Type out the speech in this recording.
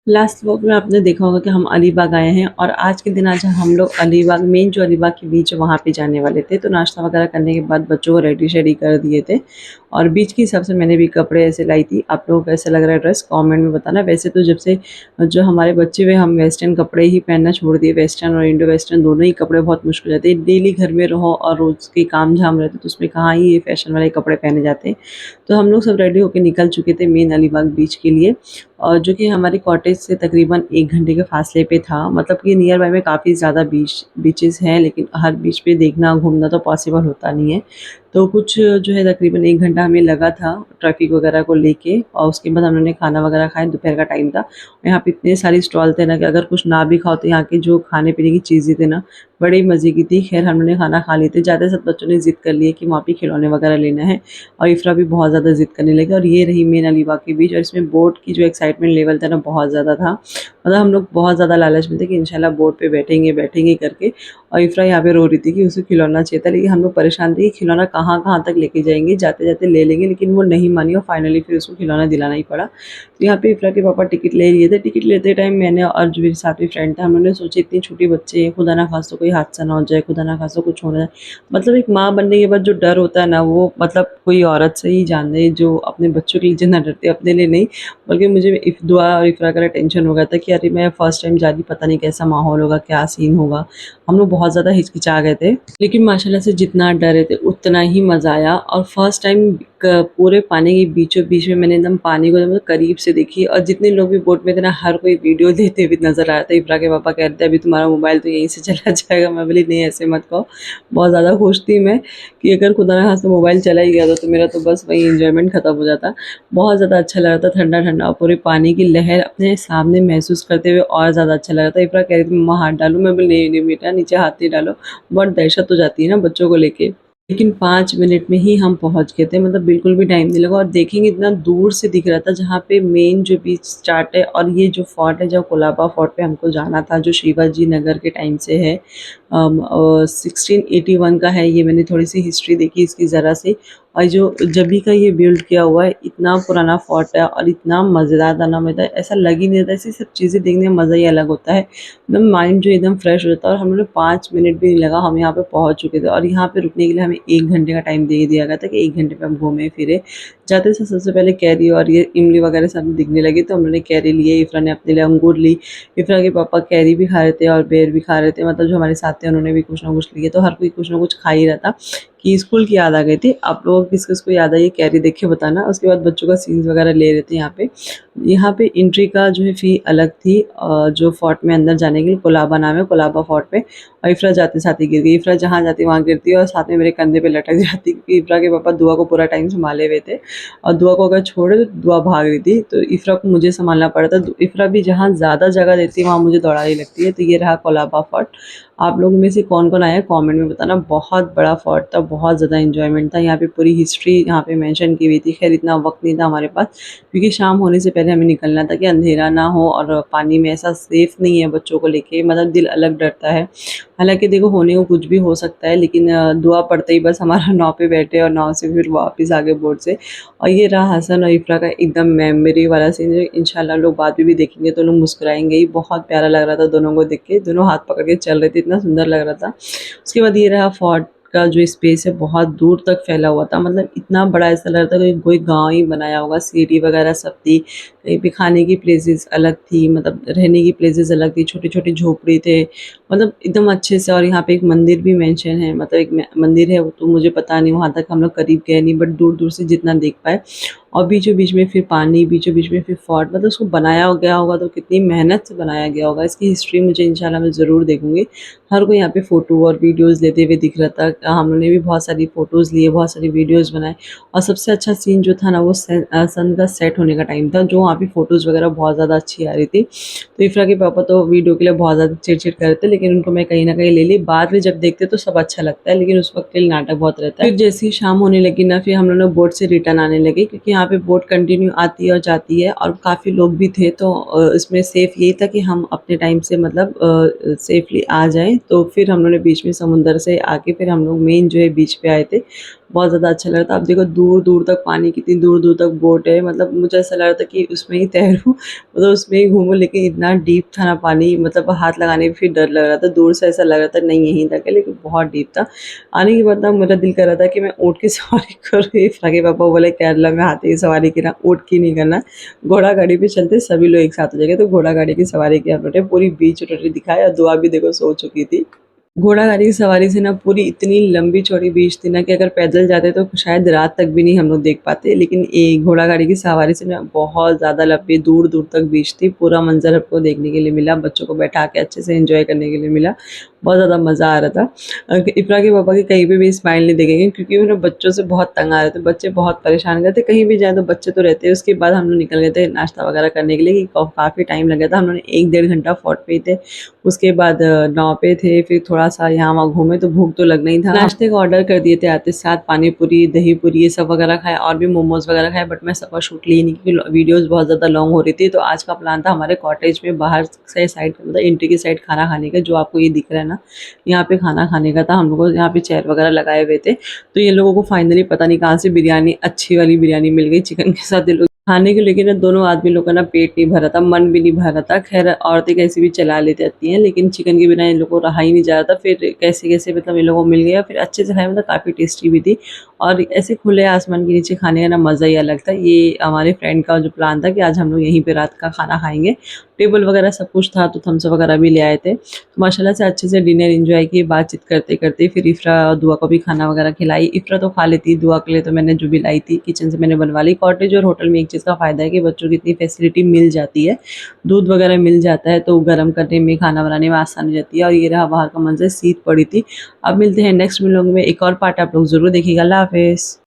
Last vlog में आपने देखा होगा कि हम अलीबाग आए हैं और आज के दिन आज हम लोग अलीबाग मेन जो अलीबाग की बीच है वहाँ पे जाने वाले थे। तो नाश्ता वगैरह करने के बाद बच्चों को रेडी शेडी कर दिए थे और बीच के हिसाब से मैंने भी कपड़े ऐसे लाई थी। आप लोगों को कैसा लग रहा है ड्रेस कमेंट में बताना। वैसे तो जब से जो हमारे बच्चे हुए हम वेस्टर्न कपड़े ही पहनना छोड़ दिए। वेस्टर्न और इंडो वेस्टर्न दोनों ही कपड़े बहुत मुश्किल रहते हैं। डेली घर में रहो और रोज़ के काम झाम रहते तो उसमें कहाँ ही ये फैशन वाले कपड़े पहने जाते हैं। तो हम लोग सब रेडी होकर निकल चुके थे मेन अलीबाग बीच के लिए, और जो कि हमारी कॉटेज से तकरीबन 1 घंटे के फ़ासले पे था। मतलब कि नियर बाय में काफ़ी ज़्यादा बीचेज़ हैं, लेकिन हर बीच पे देखना घूमना तो पॉसिबल होता नहीं है। तो कुछ जो है तकरीबन 1 घंटा हमें लगा था ट्रैफ़िक वगैरह को लेके, और उसके बाद हम लोगों ने खाना वगैरह खाया। दोपहर का टाइम था। यहाँ पे इतने सारी स्टॉल थे ना कि अगर कुछ ना भी खाओ तो यहाँ के जो खाने-पीने की चीज़ें थी ना, बड़ी मज़े की थी। ख़ैर हमने खाना खा लिए थे। जाते साथ बच्चों ने ज़िद कर ली है कि वहाँ पे खिलौने वगैरह लेना है, और इफ़रा भी बहुत ज़्यादा ज़िद करने लगी। और ये रही मेन अलीबाग के बीच, और इसमें बोट की जो एक्साइटमेंट लेवल था ना बहुत ज़्यादा था। मतलब हम लोग बहुत ज़्यादा लालच में थे कि इंशाल्लाह बोट पे बैठेंगे बैठेंगे करके। और इफ़रा यहाँ पे रो रही थी कि उसे खिलौना चाहिए था, लेकिन हम लोग परेशान थे कि खिलौना कहाँ-कहाँ तक लेके जाएँगे, जाते-जाते ले लेंगे, लेकिन वो नहीं मानी और फाइनली फिर उसको खिलौना दिलाना ही पड़ा। तो यहाँ पे इफ़रा के पापा टिकट ले लिए थे। टिकट लेते टाइम मैंने और जो मेरे साथ में फ्रेंड था, हम लोगों ने सोचे इतनी छोटी बच्चे हैं, खुदा ना खास्ता कोई हादसा ना हो जाए, खुदा ना खास्ता कुछ हो ना जाए। मतलब एक माँ बनने के बाद जो डर होता है ना, वो मतलब कोई औरत से ही जान दे जो अपने बच्चों के लिए जितना डरती है, अपने लिए नहीं। बल्कि मुझे दुआ और इफ़रा का टेंशन हो गया था कि अरे मैं फर्स्ट टाइम जा रही, पता नहीं कैसा माहौल होगा, क्या सीन होगा। हम लोग बहुत ज़्यादा हिचकिचा गए थे, लेकिन माशाल्लाह से जितना डरे थे उतना ही मज़ा आया। और फर्स्ट टाइम पूरे पानी के बीचों बीच में मैंने एकदम पानी को एकदम करीब से देखी, और जितने लोग भी बोट में थे ना, हर कोई वीडियो लेते हुए नजर आ रहा था। इफ़रा के पापा कह रहे थे अभी तुम्हारा मोबाइल तो यहीं से चला जाएगा। मैं बोली नहीं ऐसे मत कहो। बहुत ज़्यादा खुश थी मैं कि अगर खुदा ना खास्ता मोबाइल चला ही गया तो मेरा तो बस वही एंजॉयमेंट खत्म हो जाता। बहुत ज़्यादा अच्छा लग रहा था, ठंडा ठंडा, और पूरे पानी की लहर अपने सामने महसूस करते हुए और ज़्यादा अच्छा लग रहा था। इफ़रा कह रही थी मम्मा हाथ डालूं, मैं बोली नहीं नहीं बेटा नीचे हाथ नहीं डालो। बहुत दहशत हो जाती है ना बच्चों को लेके। लेकिन 5 मिनट में ही हम पहुँच गए थे, मतलब बिल्कुल भी टाइम नहीं लगा। और देखेंगे इतना दूर से दिख रहा था जहाँ पे मेन जो बीच स्टार्ट है, और ये जो फोर्ट है, जो कोलाबा फोर्ट पे हमको जाना था, जो शिवाजी नगर के टाइम से है। 1681 का है ये। मैंने थोड़ी सी हिस्ट्री देखी इसकी ज़रा सी, और जो जभी का ये बिल्ड किया हुआ है, इतना पुराना फोर्ट है और इतना मज़ेदार था ना, मतलब ऐसा लग ही नहीं रहता। ऐसी सब चीज़ें देखने में मज़ा ही अलग होता है। एकदम माइंड जो एकदम फ्रेश हो जाता है। और हम लोग 5 मिनट भी नहीं लगा, हम यहाँ पे पहुँच चुके थे। और यहाँ पे रुकने के लिए हमें 1 घंटे का टाइम दे दिया गया था कि 1 घंटे में हम घूमे फिरे। जाते से सबसे पहले कैरी और ये इमली वगैरह सब दिखने लगी, तो हम लोगों ने कैरी लिए। इफ़रा ने अपने लिए अंगूर ली। इफ़रा के पापा कैरी भी खा रहे थे और बेर भी खा रहे थे, मतलब जो हमारे साथ थे उन्होंने भी कुछ ना कुछ लिए। तो हर कोई कुछ ना कुछ खा ही रहा था कि स्कूल की याद आ गई थी। आप लोगों को किस-किस को याद आई है कैरी देख के बताना। उसके बाद बच्चों का सीन्स वगैरह ले रहे थे यहाँ पे। यहाँ पे एंट्री का जो है फ़ी अलग थी, जो फोर्ट में अंदर जाने के लिए। कोलाबा नाम है, कोलाबा फोर्ट पे। और इफ़रा जाते साथ ही गिर गई। इफ़रा जहाँ जाती वहाँ गिरती है, और साथ में मेरे कंधे पे लटक जाती, क्योंकि इफ़रा के पापा दुआ को पूरा टाइम सँभाले हुए थे, और दुआ को अगर छोड़े तो दुआ भाग रही थी। तो इफ़रा को मुझे सँभालना पड़ा था। इफ़रा भी जहाँ ज़्यादा जगह देती है वहाँ मुझे दौड़ाने लगती है। तो ये रहा कोलाबा फोर्ट। आप लोगों में से कौन-कौन आया है कमेंट में बताना। बहुत बड़ा फोर्ट था, बहुत ज़्यादा एन्जॉयमेंट था। यहाँ पे पूरी हिस्ट्री यहाँ पे मेंशन की हुई थी। ख़ैर इतना वक़्त नहीं था हमारे पास, क्योंकि शाम होने से पहले हमें निकलना था कि अंधेरा ना हो, और पानी में ऐसा सेफ़ नहीं है बच्चों को लेके, मतलब दिल अलग डरता है। हालाँकि देखो होने को कुछ भी हो सकता है, लेकिन दुआ पड़ते ही बस हमारा नाव पे बैठे और नाव से फिर वापस आ गए बोट से। और ये रहा हसन और इफ़रा का एकदम मेमोरी वाला सीन, जो इंशाल्लाह लोग बाद में भी देखेंगे तो लोग मुस्कुराएँगे ही। बहुत प्यारा लग रहा था दोनों को देख के, दोनों हाथ पकड़ के चल रहे थे, इतना सुंदर लग रहा था। उसके बाद ये रहा फोर्ट का जो स्पेस है, बहुत दूर तक फैला हुआ था, मतलब इतना बड़ा ऐसा लग रहा था कि कोई गाँव ही बनाया होगा। सीढ़ी वगैरह सब थी, कहीं पे खाने की प्लेसेस अलग थी, मतलब रहने की प्लेसेस अलग थी, छोटे-छोटे झोपड़ी थे, मतलब एकदम अच्छे से। और यहाँ पे एक मंदिर भी मेंशन है, मतलब एक मंदिर है, वो तो मुझे पता नहीं, वहाँ तक हम लोग करीब गए नहीं, बट दूर-दूर से जितना देख पाए। और बीचों-बीच में फिर पानी, बीचों-बीच में फिर फोर्ट, मतलब उसको बनाया गया होगा तो कितनी मेहनत से बनाया गया होगा। इसकी हिस्ट्री मुझे इंशाल्लाह मैं ज़रूर देखूँगी। हर कोई यहाँ पे फ़ोटो और वीडियोज़ लेते हुए दिख रहा था। हम लोगों ने भी बहुत सारी फ़ोटोज़ लिए, बहुत सारी वीडियोज़ बनाए। और सबसे अच्छा सीन जो था ना, वो सन का सेट होने का टाइम था, जो वहाँ पे फ़ोटोज़ वगैरह बहुत ज़्यादा अच्छी आ रही थी। तो इफ़रा के पापा तो वीडियो के लिए बहुत ज़्यादा चिड़-चिड़ कर रहे थे, लेकिन उनको मैं कहीं न कहीं ले ली। बाद में जब देखते तो सब अच्छा लगता है, लेकिन उस वक़्त के लिए नाटक बहुत रहता है। फिर जैसे ही शाम होने लगी ना, फिर हम लोग बोट से रिटर्न आने लगे, क्योंकि यहाँ पे बोट कंटिन्यू आती है और जाती है, और काफ़ी लोग भी थे। तो इसमें सेफ़ यही था कि हम अपने टाइम से, मतलब सेफ़ली आ जाएँ। तो फिर हम लोगों ने बीच में समुंदर से आके फिर हम लोग मेन जो है बीच पे आए थे। बहुत ज़्यादा अच्छा लग रहा था। अब देखो दूर-दूर तक पानी, कितनी दूर-दूर तक बोट है, मतलब मुझे ऐसा लग रहा था कि उसमें ही तैरूँ, मतलब उसमें ही घूमूँ, लेकिन इतना डीप था ना पानी, मतलब हाथ लगाने में फिर डर लग रहा था। दूर से ऐसा लग रहा था नहीं यहीं तक है, लेकिन बहुत डीप था। आने के बाद ना मेरा दिल कर रहा था कि मैं ऊँट की सवारी करूँ। इफ़रा के पापा बोले केरला में हाथी की सवारी की ना, ऊँट की नहीं करना, घोड़ा गाड़ी पे चलते सभी लोग एक साथ हो जाएँगे। तो घोड़ा गाड़ी की सवारी की हम लोगों ने, पूरी बीच उन्होंने दिखाया और दुआ भी देखो सो चुकी थी। घोड़ा गाड़ी की सवारी से ना पूरी इतनी लंबी चौड़ी बीच थी ना कि अगर पैदल जाते तो शायद रात तक भी नहीं हम लोग देख पाते। लेकिन ये घोड़ा गाड़ी की सवारी से ना बहुत ज़्यादा लंबी दूर-दूर तक बीच थी। पूरा मंज़र हमको देखने के लिए मिला, बच्चों को बैठा के अच्छे से एन्जॉय करने के लिए मिला। बहुत ज़्यादा मज़ा आ रहा था। इकरा के पापा की कहीं पे भी स्माइल नहीं दिखेगी, क्योंकि वो ना बच्चों से बहुत तंग आ रहे थे। बच्चे बहुत परेशान कर रहे थे, कहीं भी जाएँ तो बच्चे तो रहते हैं। उसके बाद हम लोग निकल गए थे नाश्ता वगैरह करने के लिए, कि काफ़ी टाइम लग गया था। हम लोगों ने 1 डेढ़ घंटा फोर्ट पे ही थे। उसके बाद नाव पे थे, फिर थोड़ा-सा यहाँ-वहाँ घूमे, तो भूख तो लगना ही था। नाश्ते का ऑर्डर कर दिए थे आते साथ, पानी पूरी, दही पूरी ये सब वगैरह खाए, और भी मोमोज़ वगैरह खाए, बट मैं सबका शूट ली नहीं क्योंकि वीडियोज़ बहुत ज़्यादा लॉन्ग हो रही थी। तो आज का प्लान था हमारे कॉटेज में बाहर से साइड, मतलब एंट्री की साइड खाना खाने का, जो आपको ये दिख रहा है ना, यहाँ पे खाना खाने का था। हम लोगों को यहाँ पे चेयर वगैरह लगाए हुए थे। तो ये लोगों को फाइनली पता नहीं कहाँ से बिरयानी, अच्छी वाली बिरयानी मिल गई चिकन के साथ। ये लोग खाने को लेके ना दोनों आदमी लोग का ना पेट नहीं भरा था, मन भी नहीं भरा था। ख़ैर औरतें कैसे भी चला लेती रहती हैं, लेकिन चिकन के बिना इन लोगों को रहा ही नहीं जा रहा था। फिर कैसे-कैसे मतलब इन लोगों को मिल गया, फिर अच्छे से खाए, मतलब काफ़ी टेस्टी भी थी। और ऐसे खुले आसमान के नीचे खाने का ना मज़ा ही अलग था। ये हमारे फ्रेंड का जो प्लान था कि आज हम लोग यहीं पे रात का खाना खाएँगे। टेबल वगैरह सब कुछ था, तो थम्स अप वगैरह भी ले आए थे। तो माशाल्लाह से अच्छे से डिनर एन्जॉय किए, बातचीत करते-करते। फिर इफ़रा और दुआ को भी खाना वगैरह खिलाई। इफ़रा तो खा लेती, दुआ के लिए तो मैंने जो भी लाई थी किचन से मैंने बनवा ली। कॉटेज और होटल में एक चीज़ का फ़ायदा है कि बच्चों की इतनी फैसिलिटी मिल जाती है, दूध वगैरह मिल जाता है, तो गर्म करने में, खाना बनाने में आसानी रहती है। और ये रहा बाहर का मंज़र, शीत पड़ी थी। अब मिलते हैं नेक्स्ट व्लॉग में, एक और पार्ट आप लोग ज़रूर देखिएगा। अल्लाह हाफ़िज़।